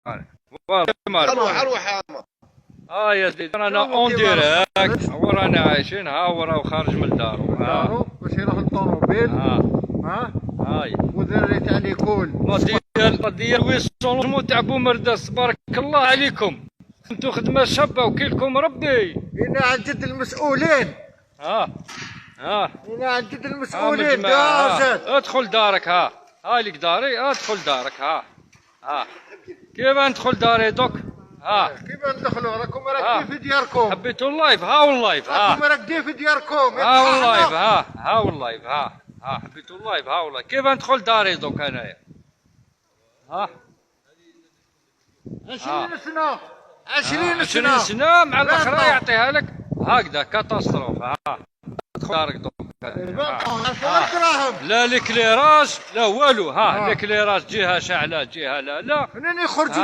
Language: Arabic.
اروح اروح يا عم. يا سيدي انا اون ديريكت ورانا عايشين ها وراه خارج من دارو باش يروح للطوموبيل. هاي ودراري تاع ليكول ديال ويسون تاع بومرداس تبارك الله عليكم. انتو خدمه شابه وكيلكم ربي. هنا عند جد المسؤولين. هنا عند جد المسؤولين. ادخل دارك. هاي لك داري. ادخل دارك. كيف ندخل داري دوك؟ كيف ندخلوا؟ راكم راكدين في دياركم. حبيتوا اللايف. واللايف. راكم راكدين في دياركم. واللايف. واللايف. حبيتوا اللايف. والله كيف ندخل داري دوك انايا؟ 20 سنة. 20 سنة مع الاخرى يعطيها لك هكذا كاتاستروف. ادخل دارك دوك. لا الكليراج لا والو. الكليراج جهة شعلة جهة لا. منين يخرجوا